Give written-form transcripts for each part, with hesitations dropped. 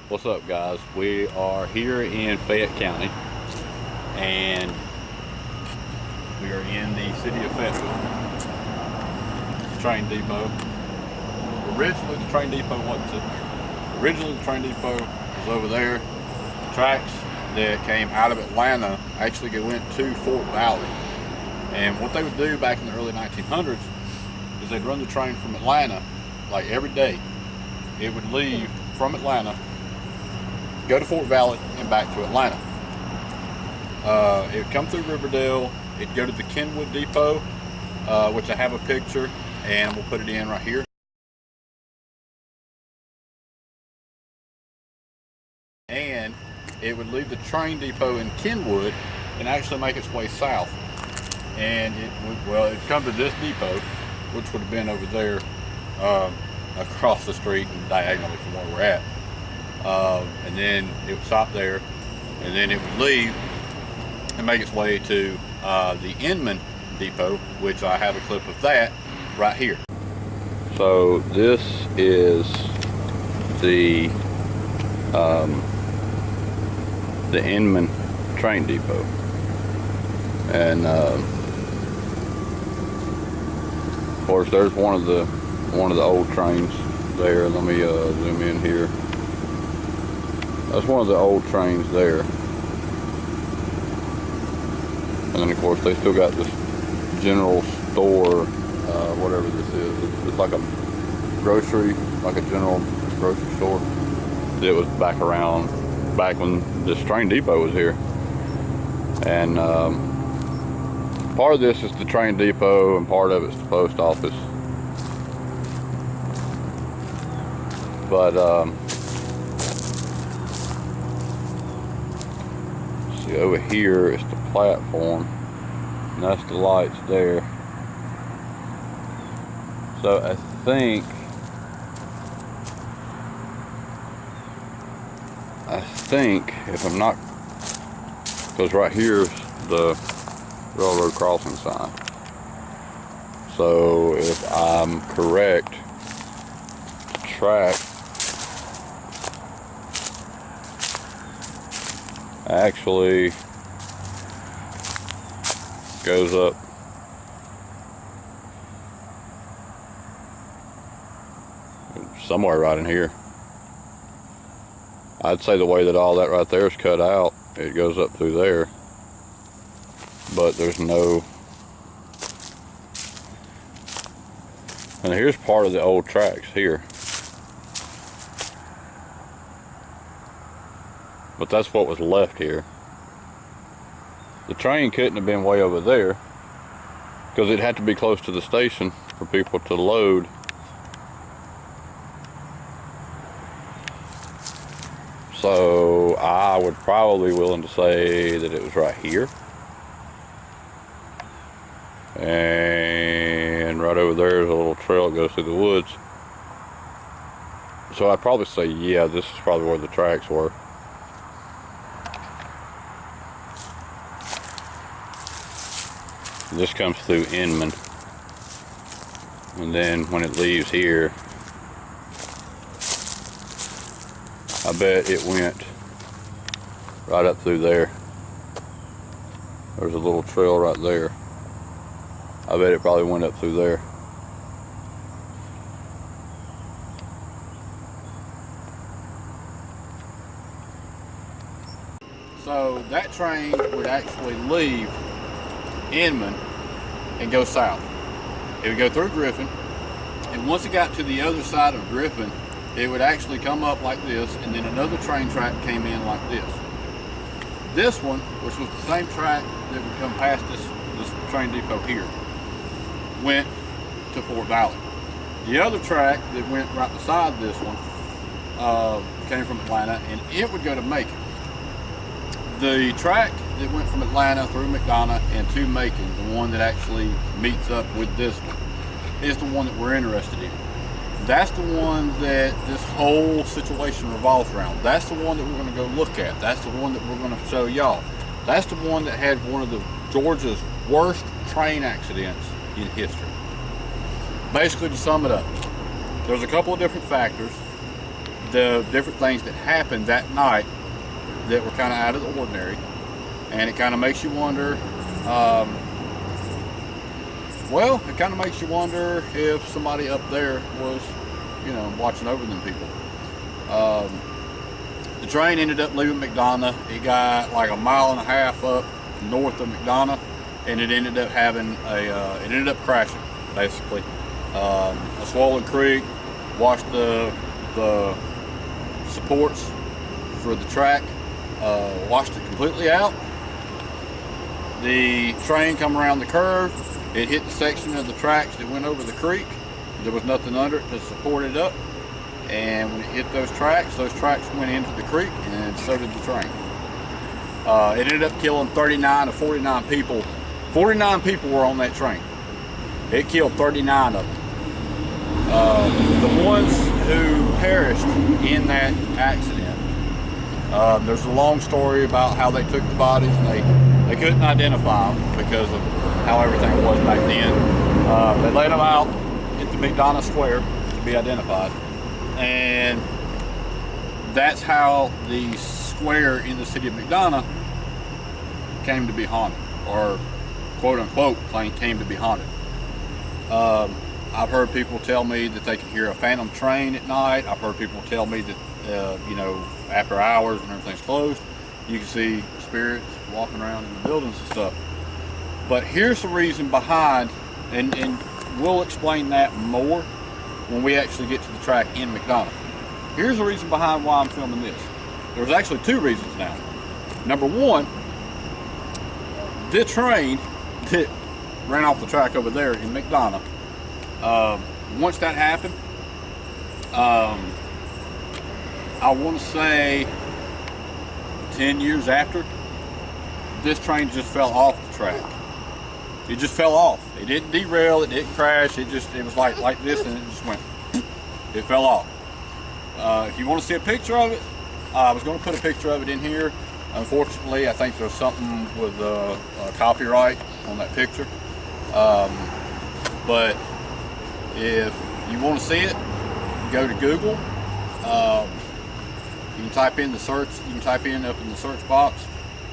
What's up, guys? We are here in Fayette County, and we are in the city of Fayetteville. Train depot. Originally, the train depot wasn't here. Originally, the train depot was over there. The tracks that came out of Atlanta actually went to Fort Valley. And what they would do back in the early 1900s is they'd run the train from Atlanta, like every day. It would leave from Atlanta, go to Fort Valley, and back to Atlanta. It would come through Riverdale. It'd go to the Kenwood Depot, which I have a picture, and we'll put it in right here. And it would leave the train depot in Kenwood and actually make its way south. And it'd come to this depot, which would have been over there across the street and diagonally from where we're at. And then it would stop there, and then it would leave and make its way to the Inman Depot, which I have a clip of that right here. So this is the Inman train depot, and of course there's one of the old trains there. Let me zoom in here. That's one of the old trains there. And then of course they still got this general store, whatever this is. It's like a grocery, like a general grocery store. It was back when this train depot was here. And part of this is the train depot and part of it's the post office. But see, over here is the platform, and that's the lights there. So I think if I'm not, because right here's the railroad crossing sign. So if I'm correct, the track actually goes up somewhere right in here. I'd say the way that all that right there is cut out, it goes up through there, but there's no. And here's part of the old tracks here, but that's what was left here. The train couldn't have been way over there because it had to be close to the station for people to load. So I would probably be willing to say that it was right here. And right over there is a little trail that goes through the woods. So I'd probably say, yeah, this is probably where the tracks were. This comes through Inman, and then when it leaves here, I bet it went right up through there. There's a little trail right there. I bet it probably went up through there. So that train would actually leave Inman and go south. It would go through Griffin, and once it got to the other side of Griffin, it would actually come up like this, and then another train track came in like this. This one, which was the same track that would come past this train depot here, went to Fort Valley. The other track that went right beside this one came from Atlanta, and it would go to Macon. The track that went from Atlanta through McDonough and to Macon, the one that actually meets up with this one, is the one that we're interested in. That's the one that this whole situation revolves around. That's the one that we're going to go look at. That's the one that we're going to show y'all. That's the one that had one of Georgia's worst train accidents in history. Basically, to sum it up, there's a couple of different factors the different things that happened that night that were kind of out of the ordinary, and it kind of makes you wonder. Well, it kind of makes you wonder if somebody up there was, you know, watching over them people. The train ended up leaving McDonough. It got like 1.5 miles up north of McDonough, and it ended up having it ended up crashing, basically. A swollen creek washed the supports for the track, washed it completely out. The train come around the curve. It hit the section of the tracks that went over the creek. There was nothing under it to support it up. And when it hit those tracks went into the creek, and so did the train. It ended up killing 39 of 49 people. 49 people were on that train. It killed 39 of them. The ones who perished in that accident, there's a long story about how they took the bodies, and they couldn't identify them because of how everything was back then. They laid them out at the McDonough Square to be identified, and that's how the square in the city of McDonough came to be haunted, or quote unquote came to be haunted. I've heard people tell me that they can hear a phantom train at night. I've heard people tell me that you know, after hours when everything's closed, you can see spirits walking around in the buildings and stuff. But here's the reason behind, and we'll explain that more when we actually get to the track in McDonough. Here's the reason behind why I'm filming this. There's actually two reasons now. Number one, the train that ran off the track over there in McDonough, once that happened, I want to say 10 years after, this train just fell off the track. It just fell off. It didn't derail, it didn't crash, it was like this, and it just went, it fell off. If you want to see a picture of it, I was going to put a picture of it in here. Unfortunately, I think there's something with copyright on that picture. But if you want to see it, go to Google. You can type in the search. You can type in up in the search box,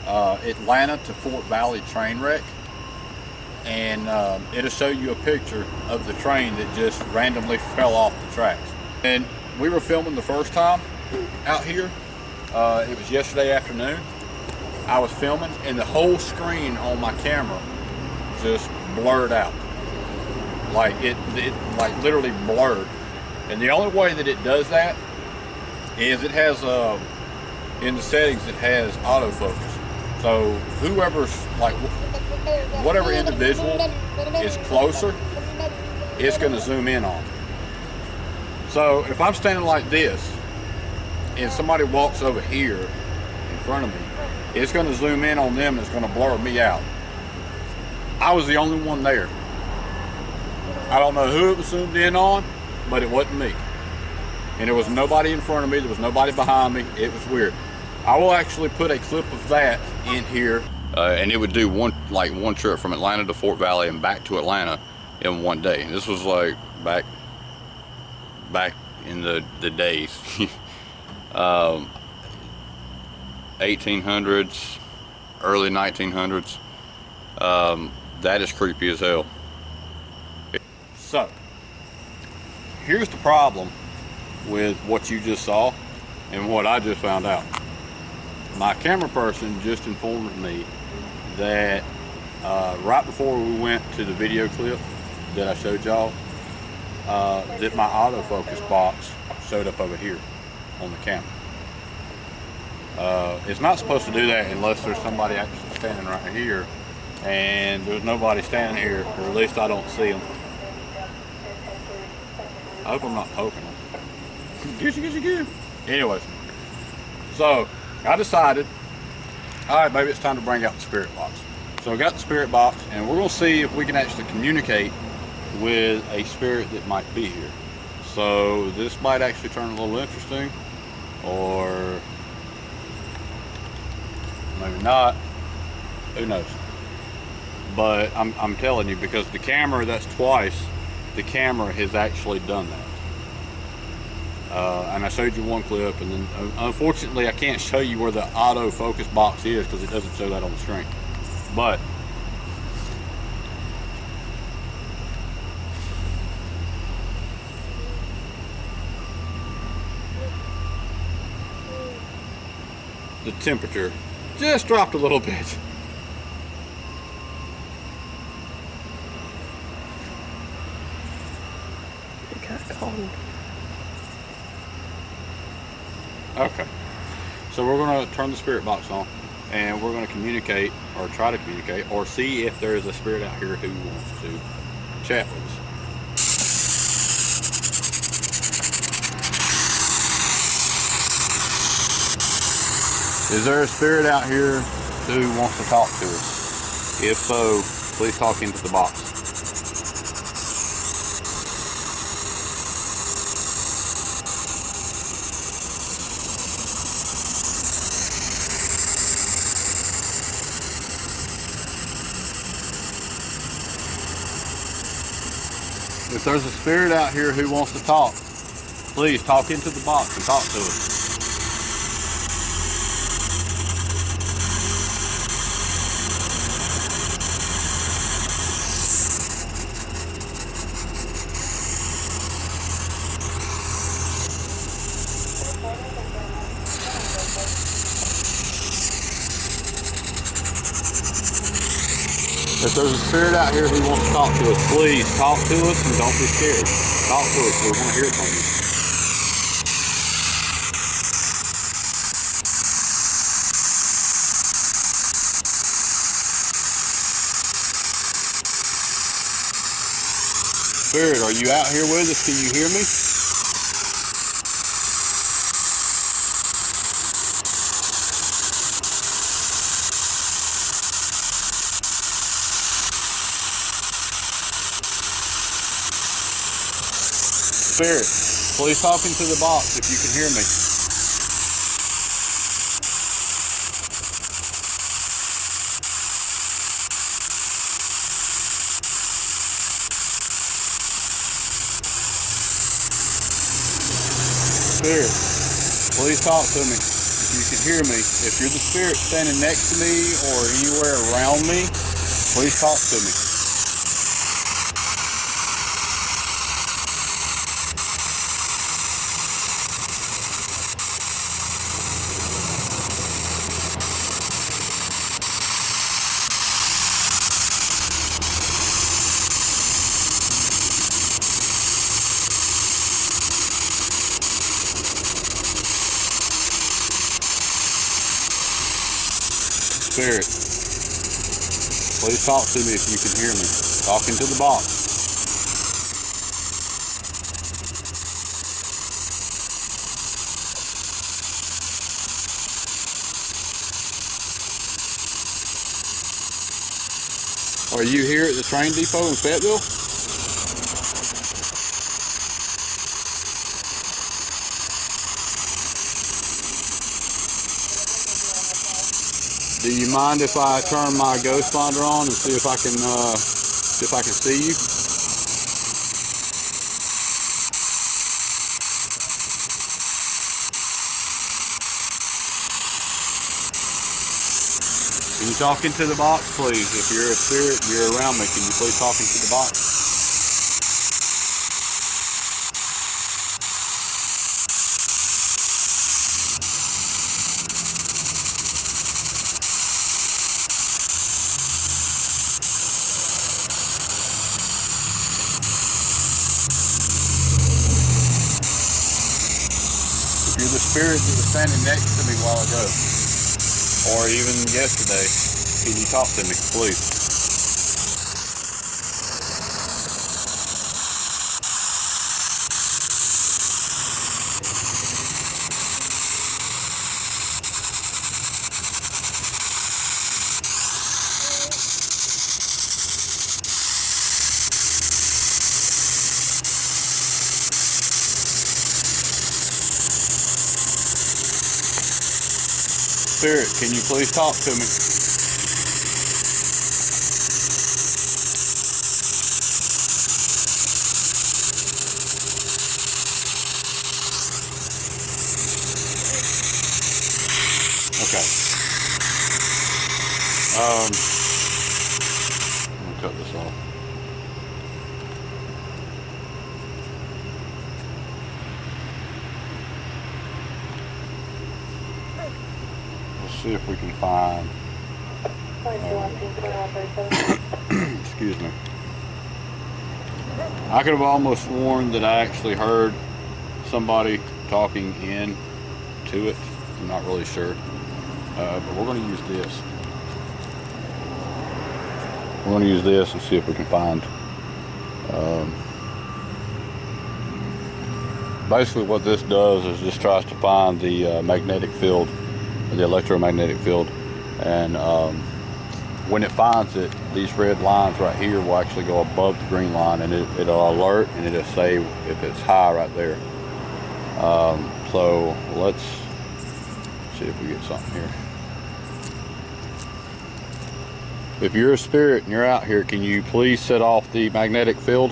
Atlanta to Fort Valley train wreck, and it'll show you a picture of the train that just randomly fell off the tracks. And we were filming the first time out here. It was yesterday afternoon. I was filming, and the whole screen on my camera just blurred out. Like it like literally blurred. And the only way that it does that is it has in the settings it has autofocus. So whoever's like whatever individual is closer, it's going to zoom in on. So if I'm standing like this and somebody walks over here in front of me, it's going to zoom in on them and it's going to blur me out. I was the only one there. I don't know who it was zoomed in on, but it wasn't me. And there was nobody in front of me, there was nobody behind me. It was weird. I will actually put a clip of that in here. And it would do one trip from Atlanta to Fort Valley and back to Atlanta in one day. And this was like back in the days. 1800s, early 1900s. That is creepy as hell. So, here's the problem with what you just saw and what I just found out. My camera person just informed me that right before we went to the video clip that I showed y'all, that my autofocus box showed up over here on the camera. It's not supposed to do that unless there's somebody actually standing right here, and there's nobody standing here, or at least I don't see them. I hope I'm not poking them. Anyways, so I decided, all right, maybe it's time to bring out the spirit box. So I got the spirit box, and we're gonna see if we can actually communicate with a spirit that might be here. So this might actually turn a little interesting, or maybe not, who knows. But I'm telling you, because the camera, that's twice the camera has actually done that. and I showed you one clip, and then unfortunately I can't show you where the auto focus box is because it doesn't show that on the screen. But the temperature just dropped a little bit. It got cold. Okay, so we're going to turn the spirit box on, and we're going to communicate, or try to communicate, or see if there is a spirit out here who wants to chat with us. Is there a spirit out here who wants to talk to us? If so, please talk into the box. If there's a spirit out here who wants to talk, please talk into the box and talk to us. If there's a spirit out here who wants to talk to us, please talk to us and don't be scared. Talk to us. We want to hear from you. Spirit, are you out here with us? Can you hear me? Spirit, please talk into the box if you can hear me. Spirit, please talk to me if you can hear me. If you're the spirit standing next to me or anywhere around me, please talk to me. Spirit, please talk to me if you can hear me. Talk into the box. Are you here at the train depot in Fayetteville? Do you mind if I turn my ghost finder on and see if I can see you? Can you talk into the box, please? If you're a spirit, you're around me. Can you please talk into the box? If you're the spirit that was standing next to me a while ago, or even yesterday, can you talk to me, please? Spirit, can you please talk to me? I'm gonna cut this off. Let's see if we can find. Excuse me. I could have almost sworn that I actually heard somebody talking in to it. I'm not really sure. But we're going to use this. We're going to use this and see if we can find. Basically what this does is just tries to find the magnetic field, the electromagnetic field, and when it finds it, these red lines right here will actually go above the green line, and it'll alert and it'll say if it's high right there. So let's see if we get something here. If you're a spirit and you're out here, can you please set off the magnetic field?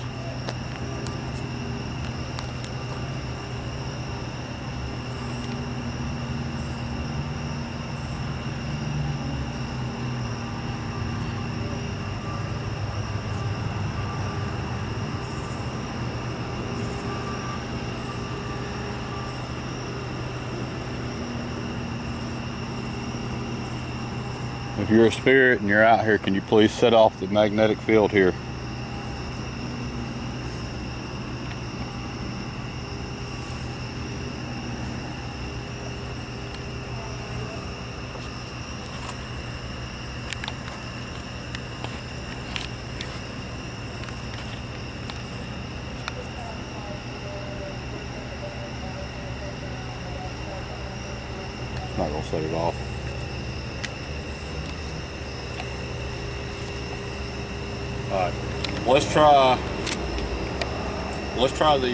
If you're a spirit and you're out here, can you please set off the magnetic field here? It's not gonna set it off. Alright, let's try the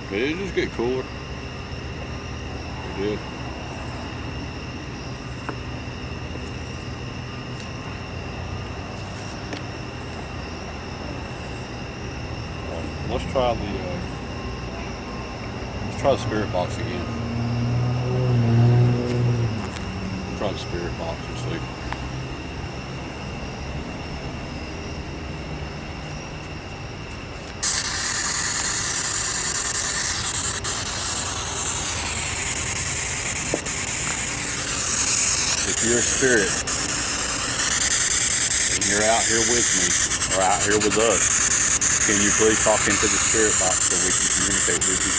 did it just get cooler? It did. Let's try the spirit box again. Try the spirit box and see. If you're a spirit and you're out here with me or out here with us, can you please talk into the spirit box so we can communicate with you?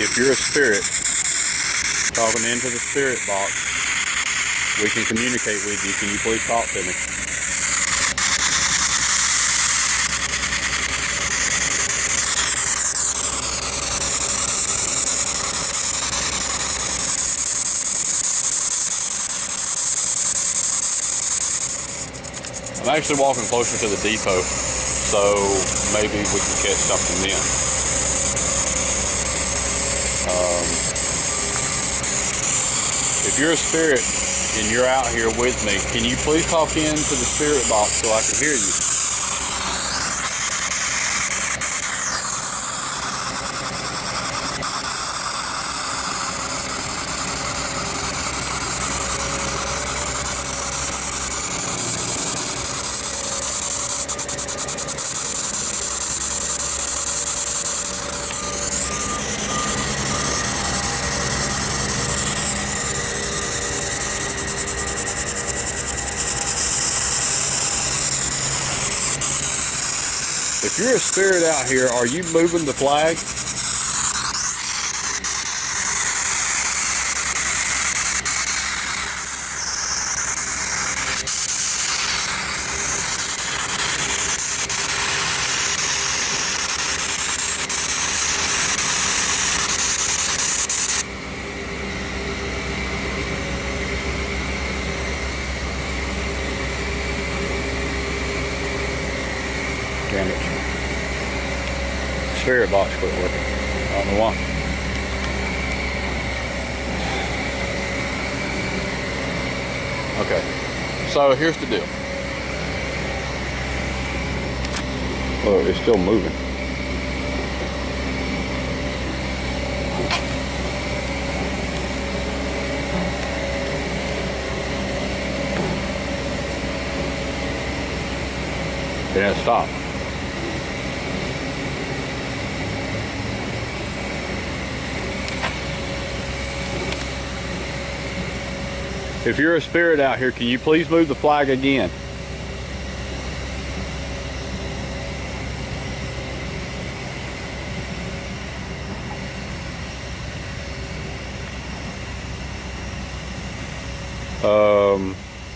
If you're a spirit talking into the spirit box, we can communicate with you. Can you please talk to me? I'm actually walking closer to the depot, so maybe we can catch something then. If you're a spirit and you're out here with me, can you please talk into the spirit box so I can hear you? If you're a spirit out here, are you moving the flag? spirit box quit working. I don't know why. Okay, so here's the deal. Look, it's still moving. It didn't stop. If you're a spirit out here, can you please move the flag again?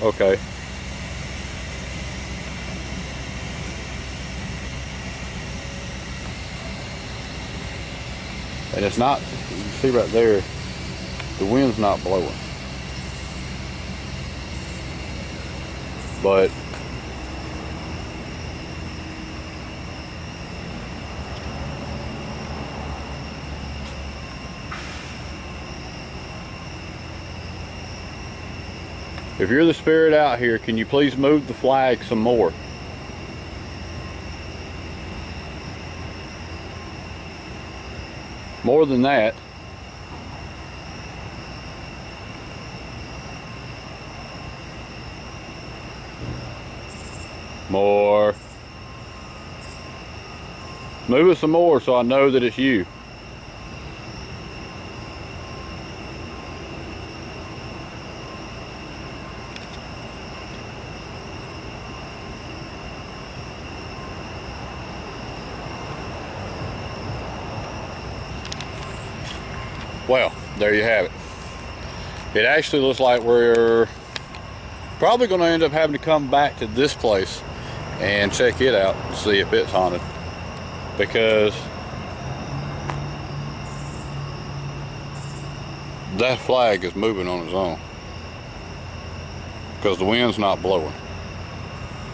Okay. And it's not, you can see right there, the wind's not blowing. But if you're the spirit out here, can you please move the flag some more? More than that. More. Move it some more so I know that it's you. Well, there you have it. It actually looks like we're probably going to end up having to come back to this place and check it out and see if it's haunted, because that flag is moving on its own because the wind's not blowing.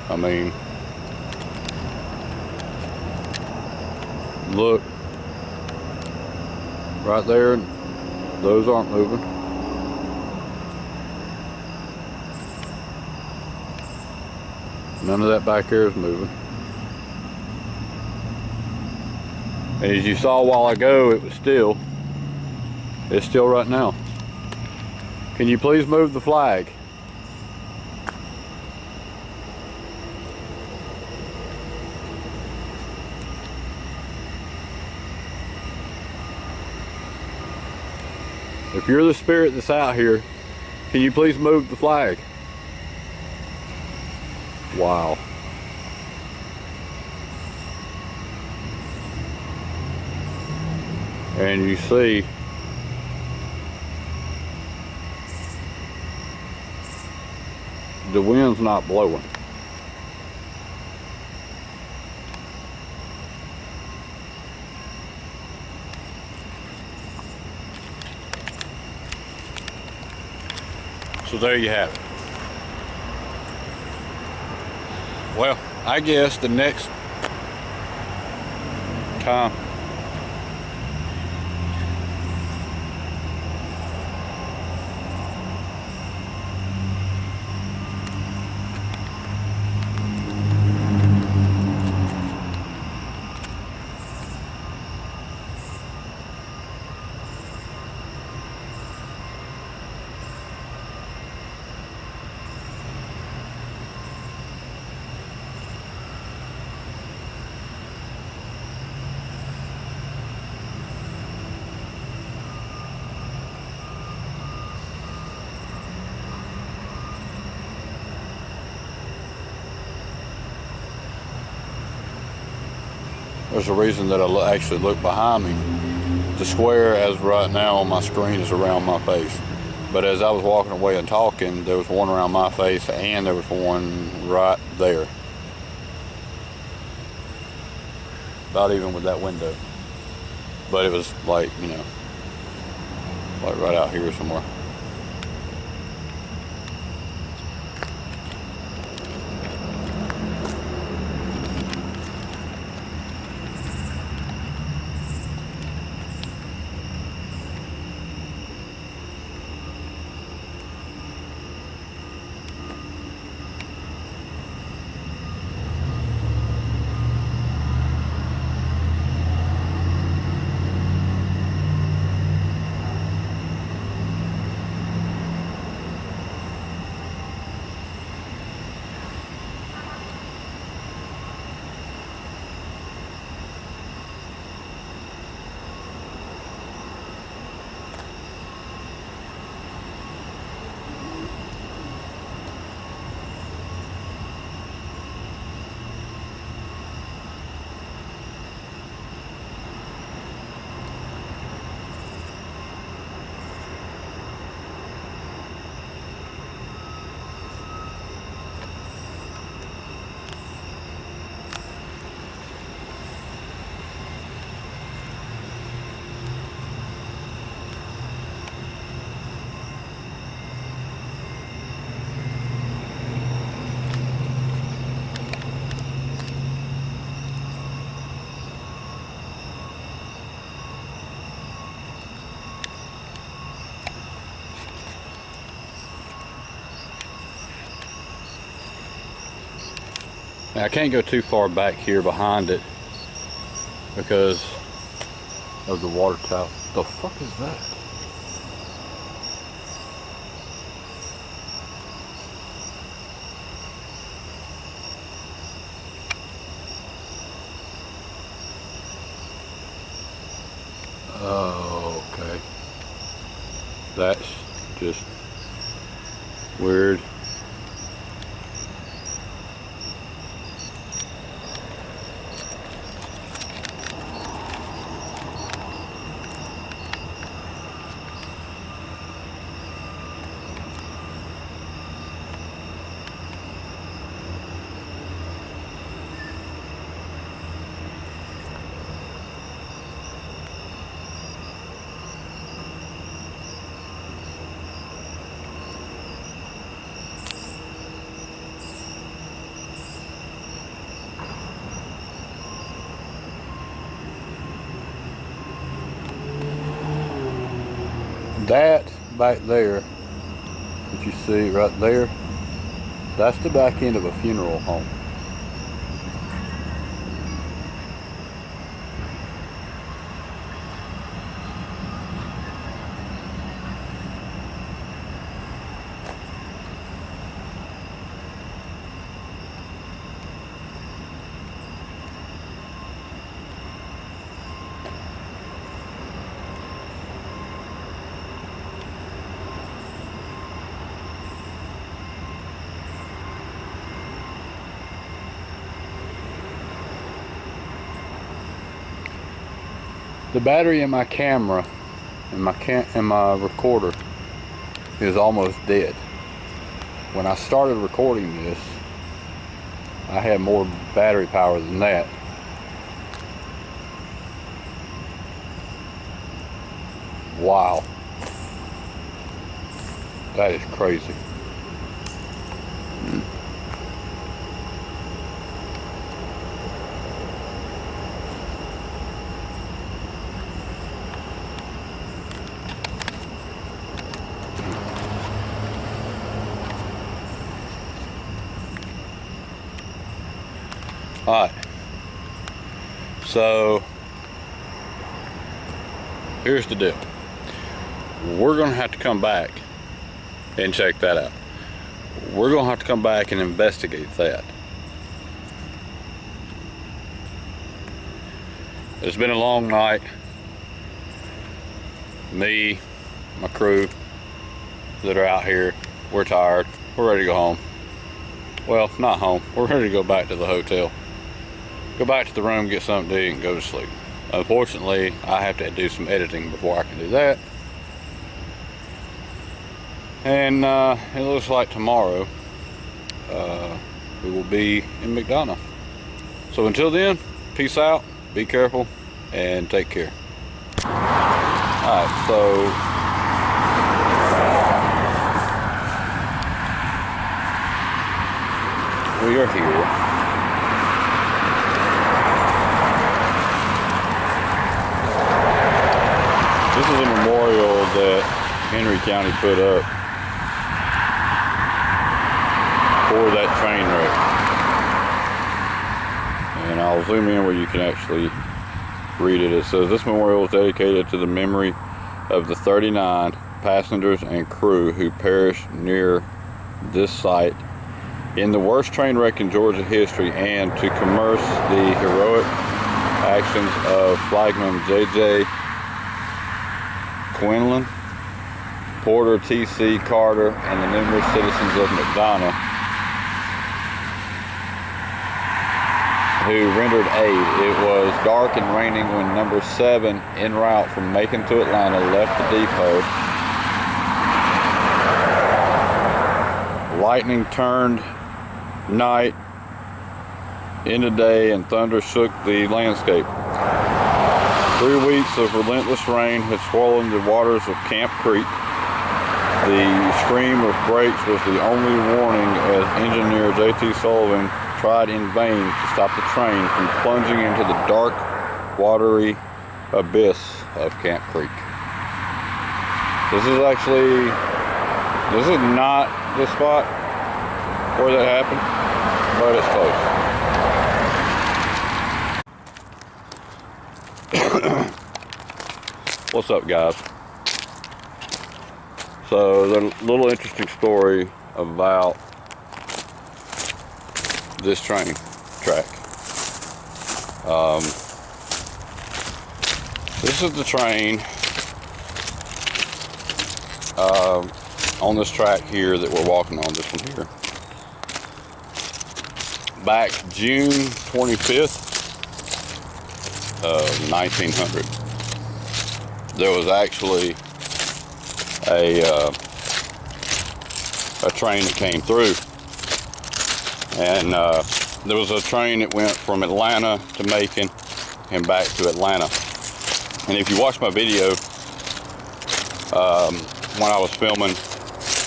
I mean, look right there, those aren't moving. None of that back here is moving. And as you saw a while ago, it was still. It's still right now. Can you please move the flag? If you're the spirit that's out here, can you please move the flag? Wow. And you see the wind's not blowing. So there you have it. Well, I guess the next time there's a reason that I actually look behind me. The square as right now on my screen is around my face. But as I was walking away and talking, there was one around my face and there was one right there. About even with that window. But it was like, you know, like right out here somewhere. Now, I can't go too far back here behind it because of the water tower. The fuck is that? Oh, okay. That's just weird. That back there, that you see right there, that's the back end of a funeral home. The battery in my camera and my recorder is almost dead. When I started recording this, I had more battery power than that. Wow. That is crazy. Alright, so here's the deal. We're going to have to come back and check that out. We're going to have to come back and investigate that. It's been a long night. Me, my crew that are out here, we're tired. We're ready to go home. Well, not home. We're ready to go back to the hotel. Go back to the room, get something to eat, and go to sleep. Unfortunately, I have to do some editing before I can do that. And it looks like tomorrow we will be in McDonough. So until then, peace out, be careful, and take care. Alright, so we are here. This is a memorial that Henry County put up for that train wreck. And I'll zoom in where you can actually read it. It says, this memorial is dedicated to the memory of the 39 passengers and crew who perished near this site in the worst train wreck in Georgia history, and to commemorate the heroic actions of flagman J.J. Quinlan, Porter T.C. Carter, and the numerous citizens of McDonough who rendered aid. It was dark and raining when number 7 en route from Macon to Atlanta left the depot. Lightning turned night into day and thunder shook the landscape. 3 weeks of relentless rain had swollen the waters of Camp Creek. The scream of brakes was the only warning as engineer J.T. Sullivan tried in vain to stop the train from plunging into the dark, watery abyss of Camp Creek. This is not the spot where that happened, but it's close. What's up, guys? So there's a little interesting story about this train track. This is the train on this track here that we're walking on, this one here. Back June 25th of 1900, there was actually a train that came through, and there was a train that went from Atlanta to Macon and back to Atlanta. And if you watch my video when I was filming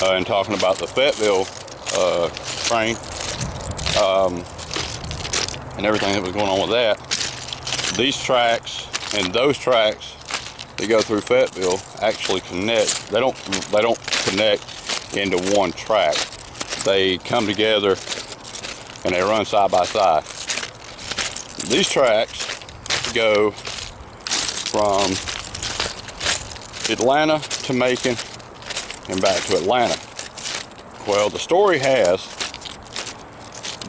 and talking about the Fayetteville train and everything that was going on with that, these tracks and those tracks that go through Fayetteville actually connect. They don't connect into one track. They come together and they run side by side. These tracks go from Atlanta to Macon and back to Atlanta. Well, the story has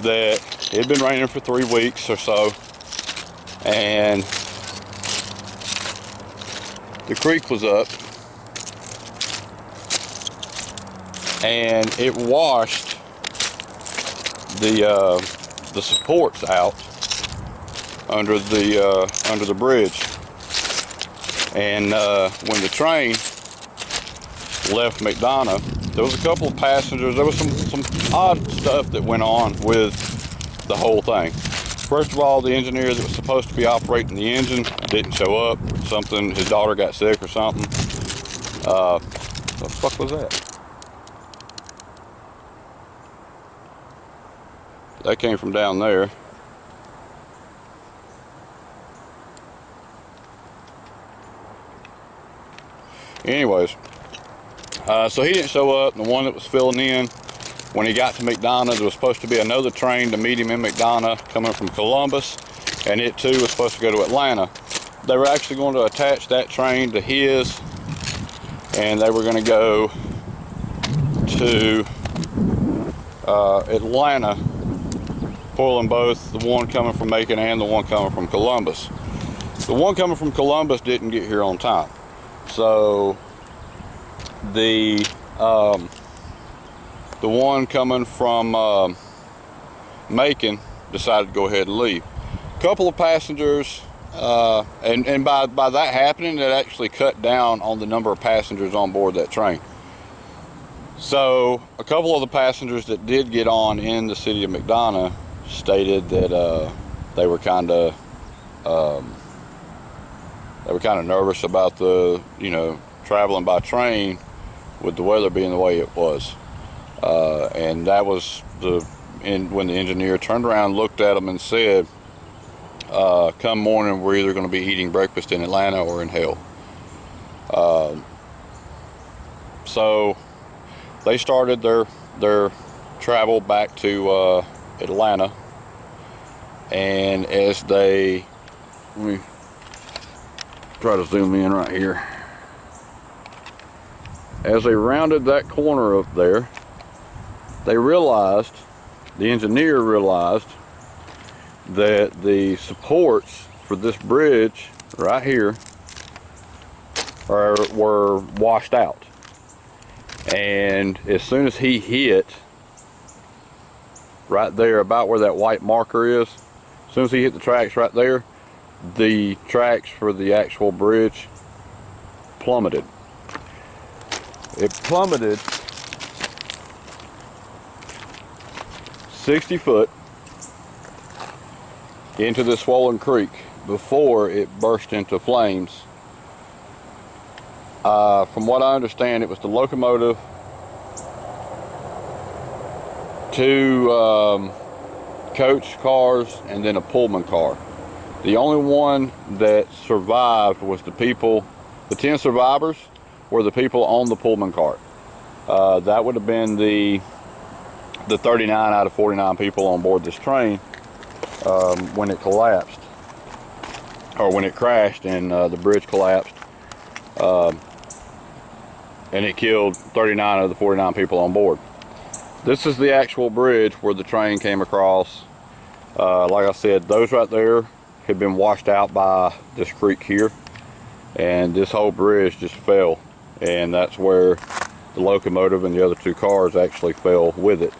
that it had been raining for 3 weeks or so, and the creek was up, and it washed the supports out under the bridge. And when the train left McDonough, there was a couple of passengers. There was some odd stuff that went on with the whole thing. First of all, the engineer that was supposed to be operating the engine didn't show up. Something, his daughter got sick or something. What the fuck was that? That came from down there. Anyways, so he didn't show up. The one that was filling in, when he got to McDonough, there was supposed to be another train to meet him in McDonough coming from Columbus, and it too was supposed to go to Atlanta. They were actually going to attach that train to his, and they were going to go to Atlanta, pulling both the one coming from Macon and the one coming from Columbus. The one coming from Columbus didn't get here on time. So the one coming from Macon decided to go ahead and leave. A couple of passengers, and by that happening, it actually cut down on the number of passengers on board that train. So a couple of the passengers that did get on in the city of McDonough stated that they were kind of nervous about traveling by train with the weather being the way it was, and that was when the engineer turned around, looked at them, and said, "Come morning, we're either going to be eating breakfast in Atlanta or in hell." So they started their travel back to Atlanta, and as they, let me try to zoom in right here. As they rounded that corner up there, they realized, the engineer realized, that the supports for this bridge right here were washed out. And as soon as he hit right there, about where that white marker is, as soon as he hit the tracks right there, the tracks for the actual bridge plummeted. It plummeted 60 foot into the swollen creek before it burst into flames. From what I understand, it was the locomotive, 2 coach cars, and then a Pullman car. The only one that survived was the 10 survivors were the people on the Pullman cart. That would have been the 39 out of 49 people on board this train when it collapsed, or when it crashed and the bridge collapsed and it killed 39 of the 49 people on board. This is the actual bridge where the train came across. Like I said, those right there had been washed out by this creek here, and this whole bridge just fell, and that's where the locomotive and the other two cars actually fell with it.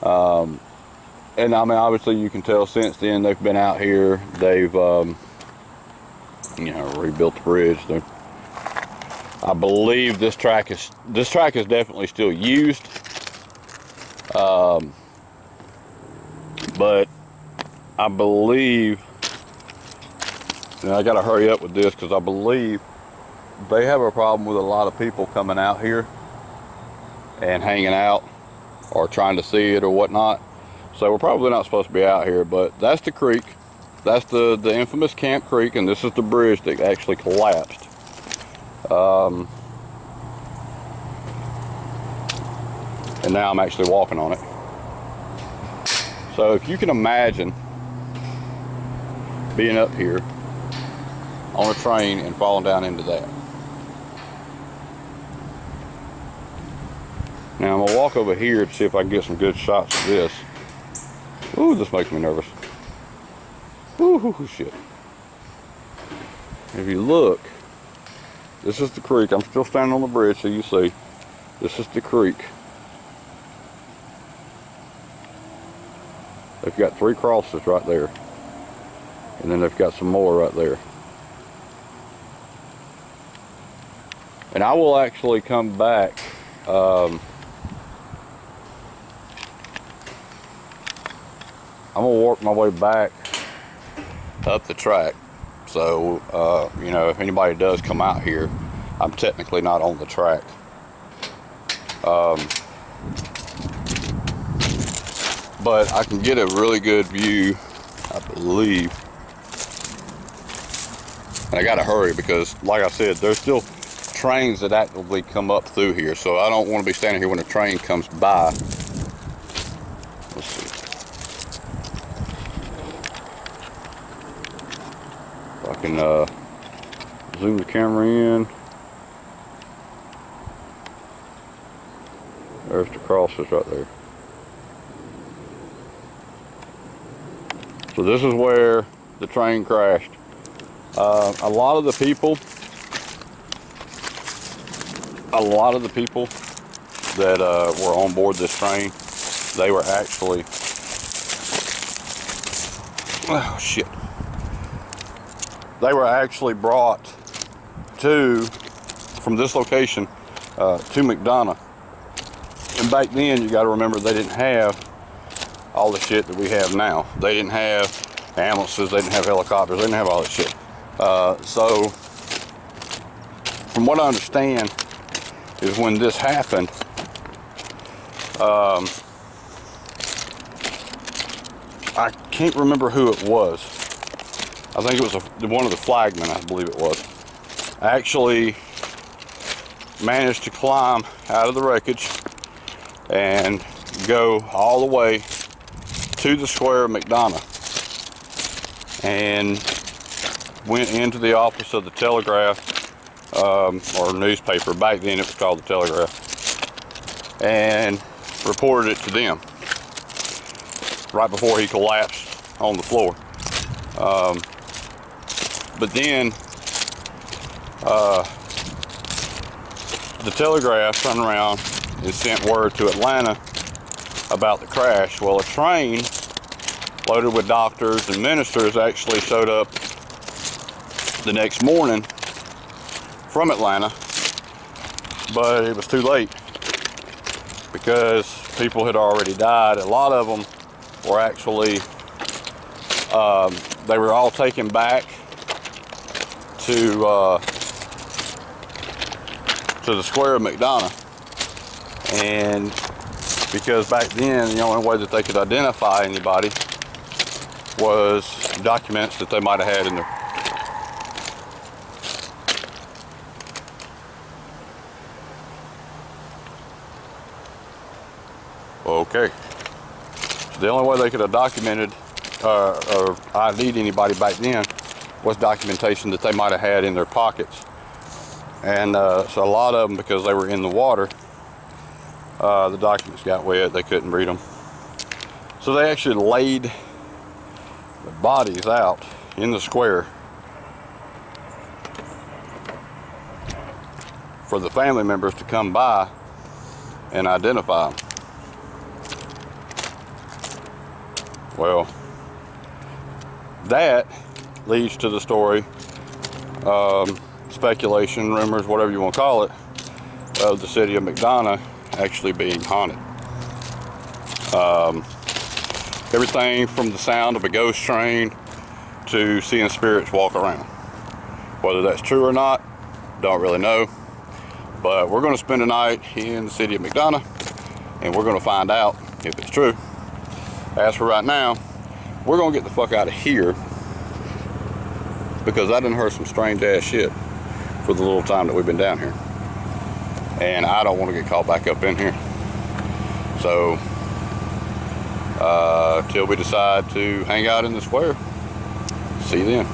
And I mean, obviously you can tell since then they've been out here, they've you know, rebuilt the bridge. I believe this track is definitely still used, but I believe, and I gotta hurry up with this because I believe they have a problem with a lot of people coming out here and hanging out or trying to see it or whatnot. So we're probably not supposed to be out here, but that's the creek. That's the infamous Camp Creek, and this is the bridge that actually collapsed. And now I'm actually walking on it. So if you can imagine being up here on a train and falling down into that. Now I'm gonna walk over here to see if I can get some good shots of this. Ooh, this makes me nervous. Ooh, shit. If you look, this is the creek. I'm still standing on the bridge, so you see. This is the creek. They've got 3 crosses right there. And then they've got some more right there. And I will actually come back. I'm gonna work my way back up the track. So, you know, if anybody does come out here, I'm technically not on the track. But I can get a really good view, I believe. And I gotta hurry because, like I said, there's still trains that actively come up through here. So I don't want to be standing here when a train comes by. Let's see. If I can zoom the camera in. There's the crosses right there. So this is where the train crashed. A lot of the people that were on board this train, they were actually, oh shit, they were actually brought from this location to McDonough. And back then, you got to remember, they didn't have all the shit that we have now. They didn't have ambulances, they didn't have helicopters, they didn't have all that shit. So, from what I understand, is when this happened, I can't remember who it was. I think it was one of the flagmen, I believe it was. Actually managed to climb out of the wreckage and go all the way to the square of McDonough and went into the office of the Telegraph, or newspaper. Back then it was called the Telegraph, and reported it to them right before he collapsed on the floor. But then the Telegraph turned around and sent word to Atlanta about the crash. Well, a train loaded with doctors and ministers actually showed up the next morning from Atlanta, but it was too late because people had already died. A lot of them were actually, they were all taken back to the square of McDonough, and because back then the only way that they could identify anybody was documents that they might have had in their. Okay, so the only way they could have documented or ID'd anybody back then was documentation that they might have had in their pockets. And so a lot of them, because they were in the water, the documents got wet, they couldn't read them. So they actually laid the bodies out in the square for the family members to come by and identify them. Well, that leads to the story, speculation, rumors, whatever you want to call it, of the city of McDonough actually being haunted. Everything from the sound of a ghost train to seeing spirits walk around. Whether that's true or not, don't really know. But we're going to spend a night in the city of McDonough, and we're going to find out if it's true. As for right now, we're going to get the fuck out of here, because I done heard some strange ass shit for the little time that we've been down here. And I don't want to get caught back up in here. So, till we decide to hang out in the square, see you then.